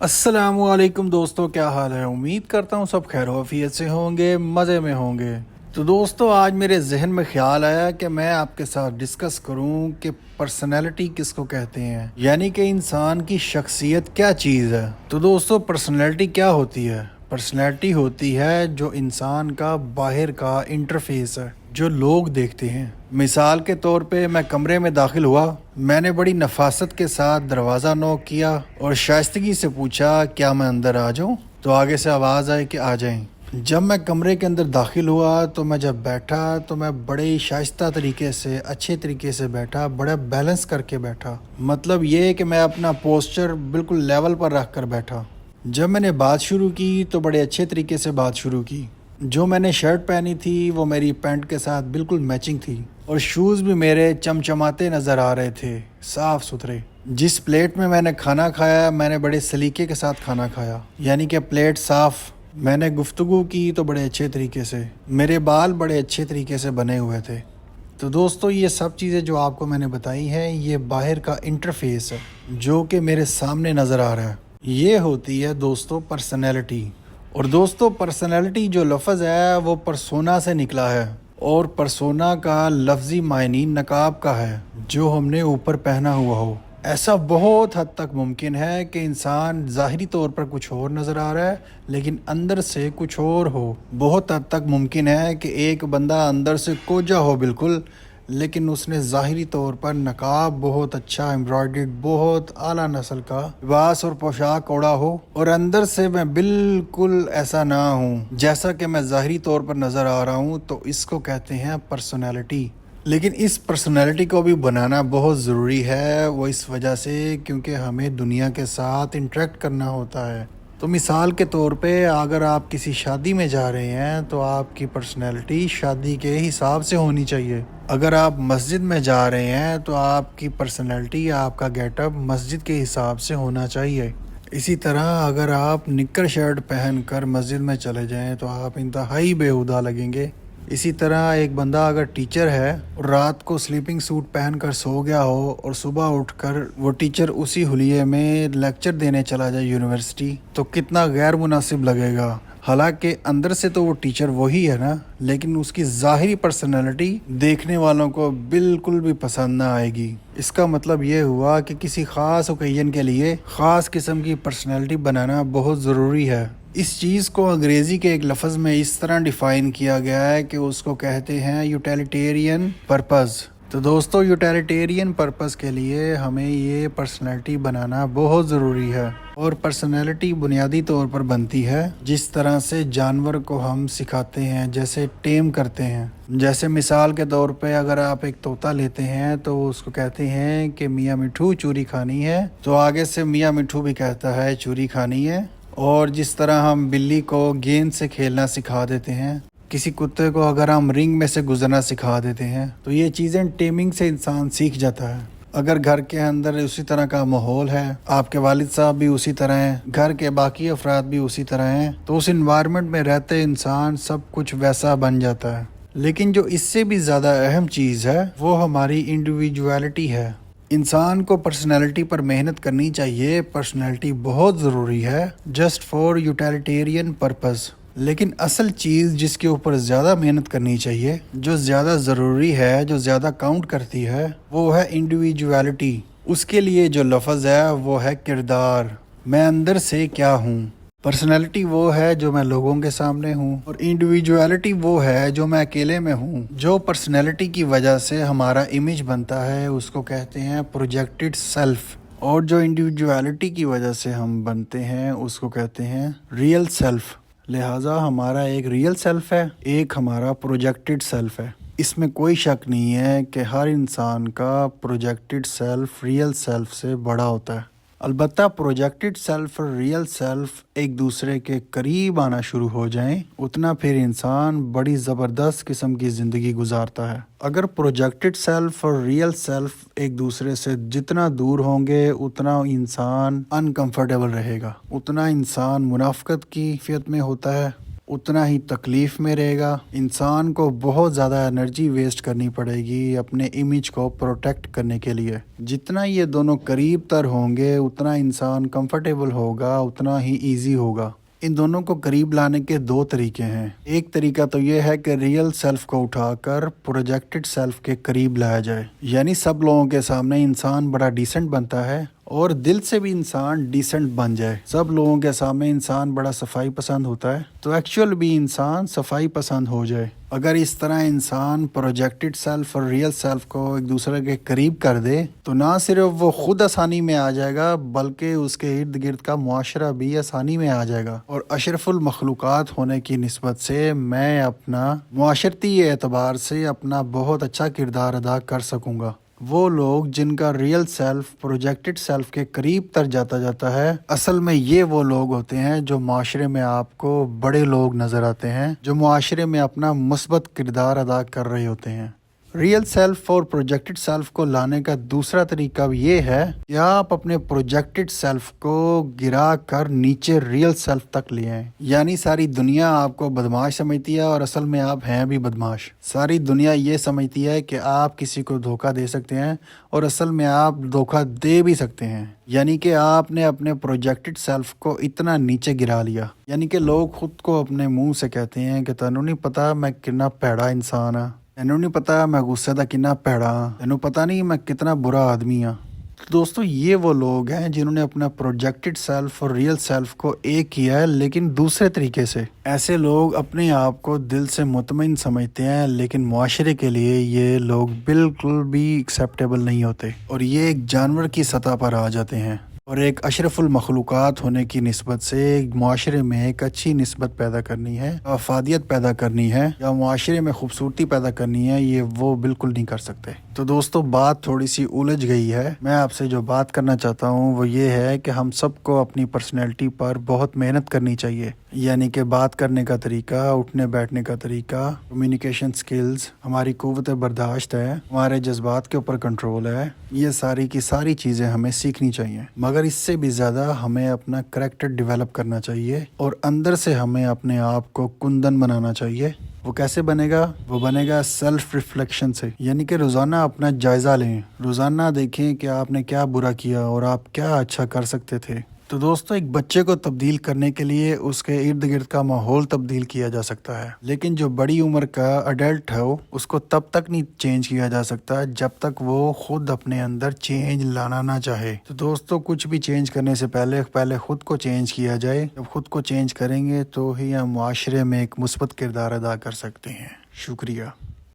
अस्सलाम वालेकुम दोस्तों, क्या हाल है। उम्मीद करता हूँ सब खैर आफियत से होंगे, मज़े में होंगे। तो दोस्तों, आज मेरे जहन में ख्याल आया कि मैं आपके साथ डिस्कस करूँ कि पर्सनैलिटी किसको कहते हैं, यानी कि इंसान की शख्सियत क्या चीज़ है। तो दोस्तों, पर्सनैलिटी क्या होती है? पर्सनैलिटी होती है जो इंसान का बाहर का इंटरफेस है, जो लोग देखते हैं। मिसाल के तौर पे मैं कमरे में दाखिल हुआ, मैंने बड़ी नफासत के साथ दरवाज़ा नॉक किया और शाइस्तगी से पूछा क्या मैं अंदर आ जाऊं। तो आगे से आवाज़ आई कि आ जाएं। जब मैं कमरे के अंदर दाखिल हुआ तो मैं जब बैठा तो मैं बड़े ही शाइस्ता तरीके से, अच्छे तरीके से बैठा, बड़ा बैलेंस करके बैठा। मतलब ये कि मैं अपना पोस्चर बिल्कुल लेवल पर रख कर बैठा। जब मैंने बात शुरू की तो बड़े अच्छे तरीके से बात शुरू की। जो मैंने शर्ट पहनी थी वो मेरी पैंट के साथ बिल्कुल मैचिंग थी और शूज़ भी मेरे चमचमाते नज़र आ रहे थे, साफ़ सुथरे। जिस प्लेट में मैंने खाना खाया, मैंने बड़े सलीके के साथ खाना खाया, यानी कि प्लेट साफ़। मैंने गुफ्तगू की तो बड़े अच्छे तरीके से, मेरे बाल बड़े अच्छे तरीके से बने हुए थे। तो दोस्तों, ये सब चीज़ें जो आपको मैंने बताई हैं, ये बाहर का इंटरफेस है जो कि मेरे सामने नज़र आ रहा है। ये होती है दोस्तों पर्सनैलिटी। और दोस्तों, पर्सनैलिटी जो लफ्ज़ है वो परसोना से निकला है, और परसोना का लफ्ज़ी मायनी नकाब का है, जो हमने ऊपर पहना हुआ हो। ऐसा बहुत हद तक मुमकिन है कि इंसान ज़ाहिरी तौर पर कुछ और नज़र आ रहा है लेकिन अंदर से कुछ और हो। बहुत हद तक मुमकिन है कि एक बंदा अंदर से कोजा हो बिल्कुल, लेकिन उसने ज़ाहिरी तौर पर नकाब बहुत अच्छा एम्ब्रॉयडर्ड, बहुत आला नस्ल का लिबास और पोशाक ओढ़ा हो, और अंदर से मैं बिल्कुल ऐसा ना हूँ जैसा कि मैं ज़ाहिरी तौर पर नज़र आ रहा हूँ। तो इसको कहते हैं पर्सनैलिटी। लेकिन इस पर्सनैलिटी को भी बनाना बहुत ज़रूरी है, वो इस वजह से क्योंकि हमें दुनिया के साथ इंटरेक्ट करना होता है। तो मिसाल के तौर पे अगर आप किसी शादी में जा रहे हैं तो आपकी पर्सनैलिटी शादी के हिसाब से होनी चाहिए। अगर आप मस्जिद में जा रहे हैं तो आपकी पर्सनैलिटी, आपका गेटअप मस्जिद के हिसाब से होना चाहिए। इसी तरह अगर आप निक्कर शर्ट पहन कर मस्जिद में चले जाएं तो आप इंतहाई बेहुदा लगेंगे। इसी तरह एक बंदा अगर टीचर है और रात को स्लीपिंग सूट पहनकर सो गया हो और सुबह उठकर वो टीचर उसी हुलिये में लेक्चर देने चला जाए यूनिवर्सिटी, तो कितना गैर मुनासिब लगेगा। हालांकि अंदर से तो वो टीचर वही है ना, लेकिन उसकी ज़ाहिरी पर्सनैलिटी देखने वालों को बिल्कुल भी पसंद ना आएगी। इसका मतलब ये हुआ कि किसी ख़ास ओकेजन के लिए ख़ास किस्म की पर्सनैलिटी बनाना बहुत ज़रूरी है। इस चीज़ को अंग्रेज़ी के एक लफ्ज़ में इस तरह डिफ़ाइन किया गया है कि उसको कहते हैं यूटिलिटेरियन पर्पज़। तो दोस्तों, यूटिलिटेरियन पर्पज़ के लिए हमें ये पर्सनैलिटी बनाना बहुत ज़रूरी है। और पर्सनैलिटी बुनियादी तौर पर बनती है जिस तरह से जानवर को हम सिखाते हैं, जैसे टेम करते हैं। जैसे मिसाल के तौर पे अगर आप एक तोता लेते हैं तो उसको कहते हैं कि मियाँ मिठू चूरी खानी है, तो आगे से मियाँ मिठू भी कहता है चूरी खानी है। और जिस तरह हम बिल्ली को गेंद से खेलना सिखा देते हैं, किसी कुत्ते को अगर हम रिंग में से गुजरना सिखा देते हैं, तो ये चीज़ें टेमिंग से इंसान सीख जाता है। अगर घर के अंदर उसी तरह का माहौल है, आपके वालिद साहब भी उसी तरह हैं, घर के बाकी अफराद भी उसी तरह हैं, तो उस इन्वायरमेंट में रहते इंसान सब कुछ वैसा बन जाता है। लेकिन जो इससे भी ज़्यादा अहम चीज़ है वो हमारी इंडिविजुअलिटी है। इंसान को पर्सनैलिटी पर मेहनत करनी चाहिए। पर्सनैलिटी बहुत ज़रूरी है जस्ट फॉर यूटिलिटेरियन पर्पज़। लेकिन असल चीज़ जिसके ऊपर ज़्यादा मेहनत करनी चाहिए, जो ज़्यादा ज़रूरी है, जो ज़्यादा काउंट करती है, वो है इंडिविजुअलिटी। उसके लिए जो लफ्ज़ है वो है किरदार। मैं अंदर से क्या हूँ। पर्सनैलिटी वो है जो मैं लोगों के सामने हूँ, और इंडिविजुअलिटी वो है जो मैं अकेले में हूँ। जो पर्सनैलिटी की वजह से हमारा इमेज बनता है उसको कहते हैं प्रोजेक्टेड सेल्फ, और जो इंडिविजुअलिटी की वजह से हम बनते हैं उसको कहते हैं रियल सेल्फ। लिहाजा हमारा एक रियल सेल्फ है, एक हमारा प्रोजेक्टेड सेल्फ है। इसमें कोई शक नहीं है कि हर इंसान का प्रोजेक्टेड सेल्फ रियल सेल्फ से बड़ा होता है। अलबत्ता प्रोजेक्टेड सेल्फ और रियल सेल्फ एक दूसरे के करीब आना शुरू हो जाएं, उतना फिर इंसान बड़ी ज़बरदस्त किस्म की ज़िंदगी गुजारता है। अगर प्रोजेक्टेड सेल्फ और रियल सेल्फ एक दूसरे से जितना दूर होंगे उतना इंसान अनकंफर्टेबल रहेगा, उतना इंसान मुनाफकत की फियत में होता है, उतना ही तकलीफ में रहेगा। इंसान को बहुत ज़्यादा एनर्जी वेस्ट करनी पड़ेगी अपने इमेज को प्रोटेक्ट करने के लिए। जितना ये दोनों करीब तर होंगे उतना इंसान कंफर्टेबल होगा, उतना ही ईजी होगा। इन दोनों को करीब लाने के दो तरीके हैं। एक तरीका तो ये है कि रियल सेल्फ को उठाकर प्रोजेक्टेड सेल्फ के करीब लाया जाए, यानी सब लोगों के सामने इंसान बड़ा डिसेंट बनता है और दिल से भी इंसान डिसेंट बन जाए। सब लोगों के सामने इंसान बड़ा सफाई पसंद होता है तो एक्चुअल भी इंसान सफाई पसंद हो जाए। अगर इस तरह इंसान प्रोजेक्टेड सेल्फ और रियल सेल्फ को एक दूसरे के करीब कर दे तो ना सिर्फ वो खुद आसानी में आ जाएगा बल्कि उसके इर्द गिर्द का मुआशरा भी आसानी में आ जाएगा। और अशरफुल मखलूक़ात होने की निस्बत से मैं अपना मुआशरती एतबार से अपना बहुत अच्छा किरदार अदा कर सकूँगा। वो लोग जिनका रियल सेल्फ प्रोजेक्टेड सेल्फ के करीब तर जाता है, असल में ये वो लोग होते हैं जो माशरे में आपको बड़े लोग नज़र आते हैं, जो माशरे में अपना मुस्बत किरदार अदा कर रहे होते हैं। रियल सेल्फ और प्रोजेक्टेड सेल्फ को लाने का दूसरा तरीका ये है कि आप अपने प्रोजेक्टेड सेल्फ को गिरा कर नीचे रियल सेल्फ तक ले आएं। यानी सारी दुनिया आपको बदमाश समझती है और असल में आप हैं भी बदमाश। सारी दुनिया ये समझती है कि आप किसी को धोखा दे सकते हैं और असल में आप धोखा दे भी सकते हैं। यानी कि आपने अपने प्रोजेक्टेड सेल्फ को इतना नीचे गिरा लिया। यानी कि लोग खुद को अपने मुंह से कहते हैं कि तैनू नहीं पता मैं कितना भैड़ा इंसान हाँ, ਤੈਨੂੰ नहीं पता मैं गुस्से का कितना भैड़ा हाँ, तैनू पता नहीं मैं कितना बुरा आदमी हाँ। तो दोस्तों ये वो लोग हैं जिन्होंने अपना प्रोजेक्टेड सेल्फ और रियल सेल्फ को एक किया है लेकिन दूसरे तरीके से। ऐसे लोग अपने आप को दिल से मुतमईन समझते हैं लेकिन मुआशरे के लिए ये लोग बिल्कुल भी एक्सेप्टेबल नहीं होते और ये एक जानवर की सतह पर आ जाते हैं। और एक अशरफुल मखलूक़ात होने की निस्बत से मुआशरे में एक अच्छी निस्बत पैदा करनी है, अफादियत पैदा करनी है या मुआशरे में खूबसूरती पैदा करनी है, ये वो बिल्कुल नहीं कर सकते। तो दोस्तों बात थोड़ी सी उलझ गई है। मैं आपसे जो बात करना चाहता हूँ वो ये है कि हम सबको अपनी पर्सनैलिटी पर बहुत मेहनत करनी चाहिए। यानी कि बात करने का तरीका, उठने बैठने का तरीका, कम्युनिकेशन स्किल्स, हमारी क़ुव्वत बर्दाश्त है, हमारे जज्बात के ऊपर कंट्रोल है, ये सारी की सारी चीज़ें हमें सीखनी चाहिए। मगर इससे भी ज़्यादा हमें अपना करैक्टर डेवलप करना चाहिए और अंदर से हमें अपने आप को कुंदन बनाना चाहिए। वो कैसे बनेगा? वो बनेगा सेल्फ रिफ्लेक्शन से, यानी कि रोज़ाना अपना जायज़ा लें, रोज़ाना देखें कि आपने क्या बुरा किया और आप क्या अच्छा कर सकते थे। तो दोस्तों एक बच्चे को तब्दील करने के लिए उसके इर्द गिर्द का माहौल तब्दील किया जा सकता है, लेकिन जो बड़ी उम्र का अडल्ट है उसको तब तक नहीं चेंज किया जा सकता जब तक वो खुद अपने अंदर चेंज लाना ना चाहे। तो दोस्तों कुछ भी चेंज करने से पहले खुद को चेंज किया जाए। जब खुद को चेंज करेंगे तो ही हम मुआशरे में एक मुस्बत किरदार अदा कर सकते हैं। शुक्रिया।